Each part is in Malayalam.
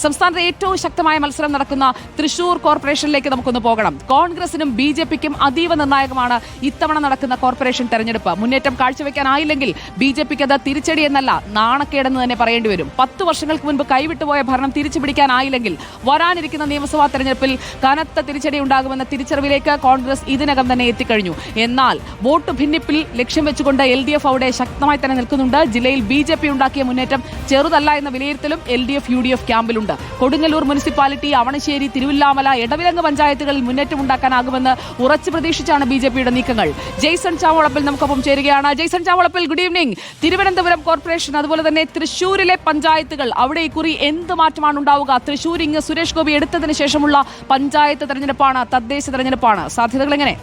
സംസ്ഥാനത്തെ ഏറ്റവും ശക്തമായ മത്സരം നടക്കുന്ന തൃശൂർ കോർപ്പറേഷനിലേക്ക് നമുക്കൊന്ന് പോകണം. കോൺഗ്രസിനും BJPക്കും അതീവ നിർണായകമാണ് ഇത്തവണ നടക്കുന്ന കോർപ്പറേഷൻ തെരഞ്ഞെടുപ്പ്. മുന്നേറ്റം കാഴ്ചവെക്കാനായില്ലെങ്കിൽ BJPക്ക് അത് തിരിച്ചടി എന്നല്ല, നാണക്കേടെന്ന് തന്നെ പറയേണ്ടി വരും. 10 വർഷങ്ങൾക്ക് മുൻപ് കൈവിട്ടുപോയ ഭരണം തിരിച്ചുപിടിക്കാനായില്ലെങ്കിൽ വരാനിരിക്കുന്ന നിയമസഭാ തെരഞ്ഞെടുപ്പിൽ കനത്ത തിരിച്ചടി ഉണ്ടാകുമെന്ന തിരിച്ചറിവിലേക്ക് കോൺഗ്രസ് ഇതിനകം തന്നെ എത്തിക്കഴിഞ്ഞു. എന്നാൽ വോട്ട് ഭിന്നിപ്പിൽ ലക്ഷ്യം വെച്ചുകൊണ്ട് LDF അവിടെ ശക്തമായി തന്നെ നിൽക്കുന്നുണ്ട്. ജില്ലയിൽ BJP ഉണ്ടാക്കിയ മുന്നേറ്റം ചെറുതല്ല എന്ന വിലയിരുത്തലും LDF UDF ക്യാമ്പിലുണ്ട്. കൊടുങ്ങല്ലൂർ മുനിസിപ്പാലിറ്റി, അവണശ്ശേരി, തിരുവില്ലാമല, എടവിലങ്ങ് പഞ്ചായത്തുകളിൽ മുന്നേറ്റമുണ്ടാക്കാനാകുമെന്ന് ഉറച്ചു പ്രതീക്ഷിച്ചാണ് BJPയുടെ നീക്കങ്ങൾ. ജെയ്സൺ ചാവോളപ്പിൽ നമുക്കൊപ്പം ചേരുകയാണ്. Jaison Chavolappil, good evening. Thiruvananthapuram corporation അതുപോലെ തന്നെ തൃശൂരിലെ പഞ്ചായത്തുകൾ, അവിടെ ഇക്കുറി എന്ത് മാറ്റമാണ് ഉണ്ടാവുക? തൃശൂർ ഇങ്ങ് സുരേഷ് ഗോപി എടുത്തതിന് ശേഷമുള്ള പഞ്ചായത്ത് തെരഞ്ഞെടുപ്പാണ്, തദ്ദേശ തെരഞ്ഞെടുപ്പാണ്. സാധ്യതകൾ എങ്ങനെ?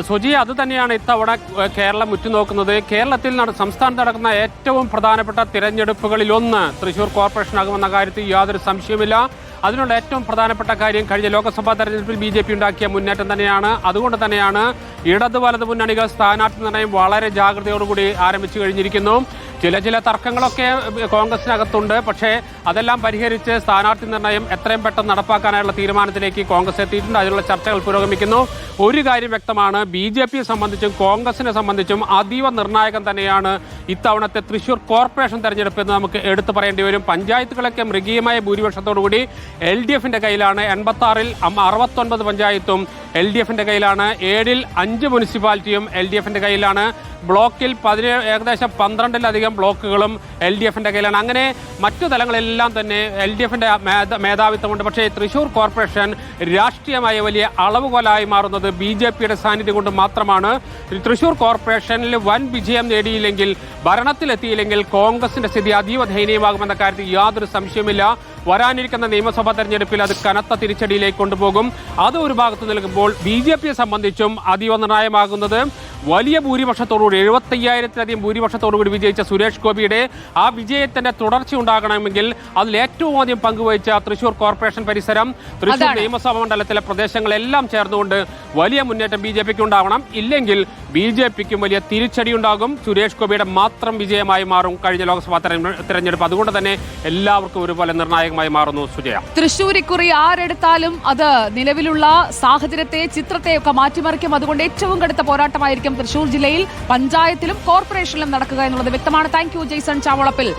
സുജി, അത് തന്നെയാണ് ഇത്തവണ കേരളം ഉറ്റുനോക്കുന്നത്. കേരളത്തിൽ സംസ്ഥാനത്ത് നടക്കുന്ന ഏറ്റവും പ്രധാനപ്പെട്ട തിരഞ്ഞെടുപ്പുകളിലൊന്ന് തൃശൂർ കോർപ്പറേഷനാകുമെന്ന കാര്യത്തിൽ യാതൊരു സംശയവുമില്ല. അതിനുള്ള ഏറ്റവും പ്രധാനപ്പെട്ട കാര്യം കഴിഞ്ഞ ലോക്സഭാ തെരഞ്ഞെടുപ്പിൽ BJP ഉണ്ടാക്കിയ മുന്നേറ്റം തന്നെയാണ്. അതുകൊണ്ട് തന്നെയാണ് ഇടത് വലത് മുന്നണികൾ സ്ഥാനാർത്ഥി നിർണയം വളരെ ജാഗ്രതയോടുകൂടി ആരംഭിച്ചു കഴിഞ്ഞിരിക്കുന്നു. ചില തർക്കങ്ങളൊക്കെ കോൺഗ്രസിനകത്തുണ്ട്. പക്ഷേ അതെല്ലാം പരിഹരിച്ച് സ്ഥാനാർത്ഥി നിർണയം എത്രയും പെട്ടെന്ന് നടപ്പാക്കാനായുള്ള തീരുമാനത്തിലേക്ക് കോൺഗ്രസ് എത്തിയിട്ടുണ്ട്. അതിനുള്ള ചർച്ചകൾ പുരോഗമിക്കുന്നു. ഒരു കാര്യം വ്യക്തമാണ്, BJPയെ സംബന്ധിച്ചും കോൺഗ്രസിനെ സംബന്ധിച്ചും അതീവ നിർണായകം തന്നെയാണ് ഇത്തവണത്തെ തൃശൂർ കോർപ്പറേഷൻ തെരഞ്ഞെടുപ്പ് എന്ന് നമുക്ക് എടുത്തു പറയേണ്ടി വരും. പഞ്ചായത്തുകളൊക്കെ മൃഗീയമായ ഭൂരിപക്ഷത്തോടുകൂടി LDFന്റെ കയ്യിലാണ്. 86-ൽ 69 പഞ്ചായത്തും LDFന്റെ കയ്യിലാണ്. 7-ൽ 5 മുനിസിപ്പാലിറ്റിയും LDFന്റെ കയ്യിലാണ്. ബ്ലോക്കിൽ ഏകദേശം 12-ലധികം ബ്ലോക്കുകളും LDFന്റെ കയ്യിലാണ്. അങ്ങനെ മറ്റു തലങ്ങളെല്ലാം തന്നെ LDFന്റെ മേധാവിത്വമുണ്ട്. പക്ഷേ തൃശൂർ കോർപ്പറേഷൻ രാഷ്ട്രീയമായ വലിയ അളവുകോലായി മാറുന്നത് BJPയുടെ സാന്നിധ്യം കൊണ്ട് മാത്രമാണ്. തൃശൂർ കോർപ്പറേഷനിൽ വൻ വിജയം നേടിയില്ലെങ്കിൽ, ഭരണത്തിലെത്തിയില്ലെങ്കിൽ കോൺഗ്രസിന്റെ സ്ഥിതി അതീവ ദയനീയമാകുമെന്ന കാര്യത്തിൽ യാതൊരു സംശയവുമില്ല. വരാനിരിക്കുന്ന നിയമസഭാ തെരഞ്ഞെടുപ്പിൽ അത് കനത്ത തിരിച്ചടിയിലേക്ക് കൊണ്ടുപോകും. അത് ഒരു ഭാഗത്ത് നിൽക്കുമ്പോൾ BJPയെ സംബന്ധിച്ചും അതീവ നിർണായകമാകുന്നത് വലിയ ഭൂരിപക്ഷത്തോടുകൂടി 75,000-ലധികം ഭൂരിപക്ഷത്തോടുകൂടി വിജയിച്ച സുരേഷ് ഗോപിയുടെ ആ വിജയത്തിന്റെ തുടർച്ച ഉണ്ടാകണമെങ്കിൽ അതിൽ ഏറ്റവും ആദ്യം പങ്കുവഹിച്ച തൃശൂർ കോർപ്പറേഷൻ പരിസരം, തൃശൂർ നിയമസഭാ മണ്ഡലത്തിലെ പ്രദേശങ്ങളെല്ലാം ചേർന്നുകൊണ്ട് വലിയ മുന്നേറ്റം BJPക്ക് ഉണ്ടാവണം. ഇല്ലെങ്കിൽ BJPക്കും വലിയ തിരിച്ചടി ഉണ്ടാകും. സുരേഷ് ഗോപിയുടെ മാത്രം വിജയമായി മാറും കഴിഞ്ഞ ലോക്സഭാ തെരഞ്ഞെടുപ്പ്. അതുകൊണ്ട് തന്നെ എല്ലാവർക്കും ഒരുപോലെ നിർണായകമായി മാറുന്നു. സുജയ, തൃശൂർ ഇക്കുറി ആരെടുത്താലും അത് നിലവിലുള്ള സാഹചര്യത്തെ, ചിത്രത്തെയൊക്കെ മാറ്റിമറിക്കും. അതുകൊണ്ട് ഏറ്റവും കടുത്ത പോരാട്ടമായിരിക്കും തൃശൂർ ജില്ലയിൽ പഞ്ചായത്തിലും കോർപ്പറേഷനിലും നടക്കുക എന്നുള്ളത് വ്യക്തമാണ്. Thank you Jaison ചാവോളപ്പിൽ.